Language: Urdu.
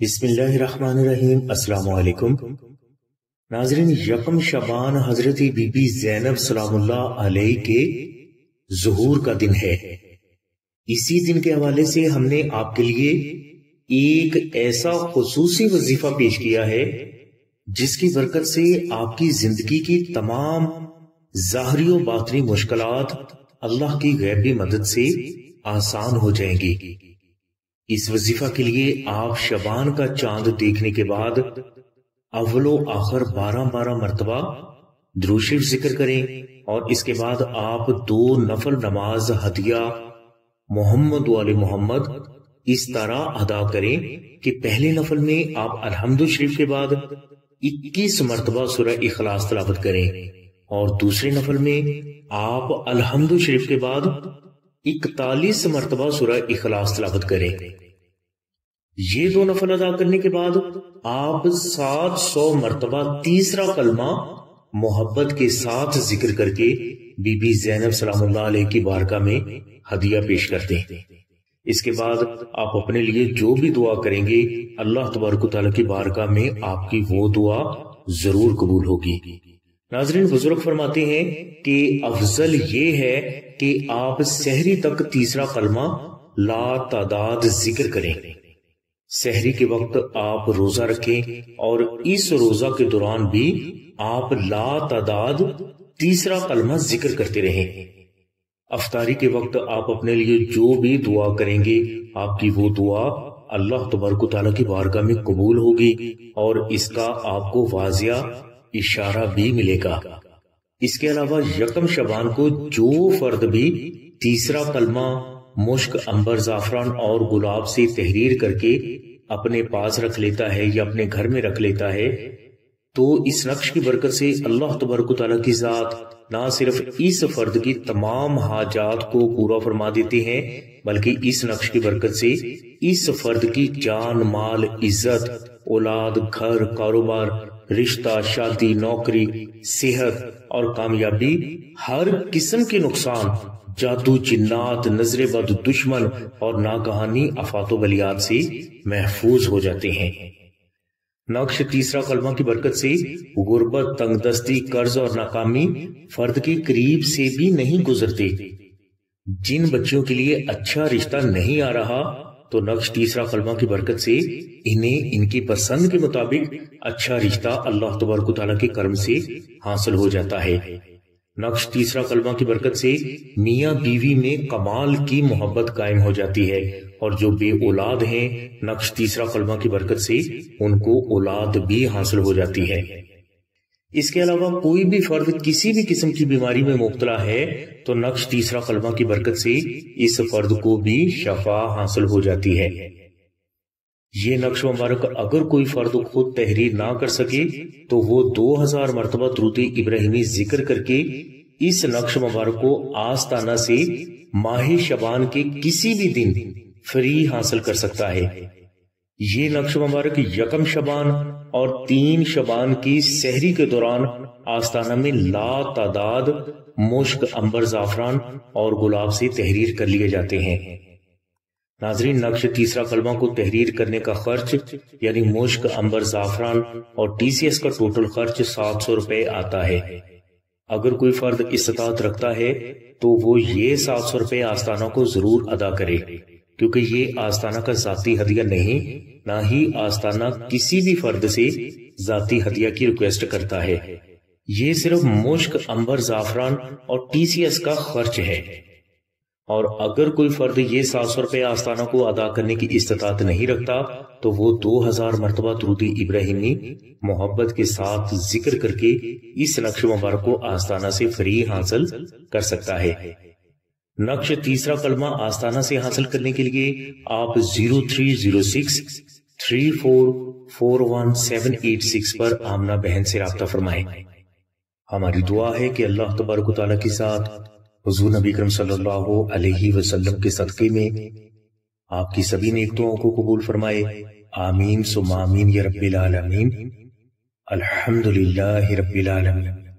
بسم اللہ الرحمن الرحیم۔ السلام علیکم ناظرین، یکم شعبان حضرت بی بی زینب سلام اللہ علیہ کے ظہور کا دن ہے۔ اسی دن کے حوالے سے ہم نے آپ کے لیے ایک ایسا خصوصی وظیفہ پیش کیا ہے جس کی برکت سے آپ کی زندگی کی تمام ظاہری و باطنی مشکلات اللہ کی غیبی مدد سے آسان ہو جائیں گی۔ اس وظیفہ کے لیے آپ شعبان کا چاند دیکھنے کے بعد اول و آخر 12 مرتبہ درود شریف ذکر کریں، اور اس کے بعد آپ 2 نفل نماز ہدیہ محمد و آل محمد اس طرح ادا کریں کہ پہلے نفل میں آپ الحمد شریف کے بعد 21 مرتبہ سورہ اخلاص تلاوت کریں، اور دوسرے نفل میں آپ الحمد شریف کے بعد 41 مرتبہ سورہ اخلاص تلاوت کریں۔ یہ 2 نفل ادا کرنے کے بعد آپ 700 مرتبہ تیسرا کلمہ محبت کے ساتھ ذکر کر کے بی بی زینب سلام اللہ علیہ کی بارگاہ میں ہدیہ پیش کرتے ہیں۔ اس کے بعد آپ اپنے لیے جو بھی دعا کریں گے اللہ تبارک و تعالیٰ کی بارگاہ میں آپ کی وہ دعا ضرور قبول ہوگی۔ ناظرین، بزرگ فرماتے ہیں کہ افضل یہ ہے کہ آپ سحری تک تیسرا کلمہ لا تعداد ذکر کریں۔ سحری کے وقت آپ روزہ رکھیں اور اس روزہ کے دوران بھی آپ لا تعداد تیسرا کلمہ ذکر کرتے رہیں۔ افطاری کے وقت آپ اپنے لیے جو بھی دعا کریں گے آپ کی وہ دعا اللہ تبارک و تعالیٰ کی بارگاہ میں قبول ہوگی، اور اس کا آپ کو واضح اشارہ بھی ملے گا۔ اس کے علاوہ یکم شعبان کو جو فرد بھی تیسرا کلمہ مشک، عنبر، زعفران اور گلاب سے تحریر کر کے اپنے پاس رکھ لیتا ہے یا اپنے گھر میں رکھ لیتا ہے، تو اس نقش کی برکت سے اللہ تبارک و تعالیٰ کی ذات نہ صرف اس فرد کی تمام حاجات کو پورا فرما دیتے ہیں، بلکہ اس نقش کی برکت سے اس فرد کی جان، مال، عزت، اولاد، گھر، کاروبار، رشتہ، شادی، نوکری، صحت اور کامیابی، ہر قسم کے نقصان، جادو، جنات، نظر بد، دشمن اور ناگہانی آفات و بلیات سے محفوظ ہو جاتے ہیں۔ نقش تیسرا کلمہ کی برکت سے غربت، تنگ دستی، قرض اور ناکامی فرد کے قریب سے بھی نہیں گزرتے۔ جن بچوں کے لیے اچھا رشتہ نہیں آ رہا تو نقش تیسرا کلمہ کی برکت سے انہیں ان کی پسند کے مطابق اچھا رشتہ اللہ تبارک و تعالیٰ کے کرم سے حاصل ہو جاتا ہے۔ نقش تیسرا کلمہ کی برکت سے میاں بیوی میں کمال کی محبت قائم ہو جاتی ہے، اور جو بے اولاد ہیں نقش تیسرا کلمہ کی برکت سے ان کو اولاد بھی حاصل ہو جاتی ہے۔ اس کے علاوہ کوئی بھی فرد کسی بھی قسم کی بیماری میں مبتلا ہے تو نقش تیسرا کلمہ کی برکت سے اس فرد کو بھی شفا حاصل ہو جاتی ہے۔ یہ نقش مبارک اگر کوئی فرد خود تحریر نہ کر سکے تو وہ 2000 مرتبہ درود ابراہیمی ذکر کر کے اس نقش مبارک کو آستانہ سے ماہ شعبان کے کسی بھی دن فری حاصل کر سکتا ہے۔ یہ نقش مبارک یکم شعبان اور 3 شعبان کی سحری کے دوران آستانہ میں لا تعداد مشک، عنبر، زعفران اور گلاب سے تحریر کر لیے جاتے ہیں۔ ناظرین، نقش تیسرا کلمہ کو تحریر کرنے کا خرچ یعنی مشک، عنبر، زعفران اور TCS کا ٹوٹل خرچ 700 روپے آتا ہے۔ اگر کوئی فرد استطاعت رکھتا ہے تو وہ یہ 700 روپے آستانہ کو ضرور ادا کرے، کیونکہ یہ آستانہ کا ذاتی ہدیہ نہیں، نہ ہی آستانہ کسی بھی فرد سے ذاتی ہدیہ کی ریکویسٹ کرتا ہے۔ یہ صرف مشک، عنبر، زعفران اور TCS کا خرچ ہے، اور اگر کوئی فرد یہ 700 روپے آستانہ کو ادا کرنے کی استطاعت نہیں رکھتا تو وہ 2000 مرتبہ درود ابراہیمی محبت کے ساتھ ذکر کر کے اس نقش مبارک کو آستانہ سے فری حاصل کر سکتا ہے۔ نقش تیسرا کلمہ آستانہ سے حاصل کرنے کے لیے آپ 0306 3441 پر آمنہ بہن سے رابطہ فرمائیں۔ ہماری دعا ہے کہ اللہ تبارک و تعالیٰ کی ذات حضور نبی کرم صلی اللہ علیہ وسلم کے صدقے میں آپ کی سبھی نیک دعاؤں کو قبول فرمائے۔ آمین ثم آمین یا رب العالمین۔ الحمدللہ رب العالمین۔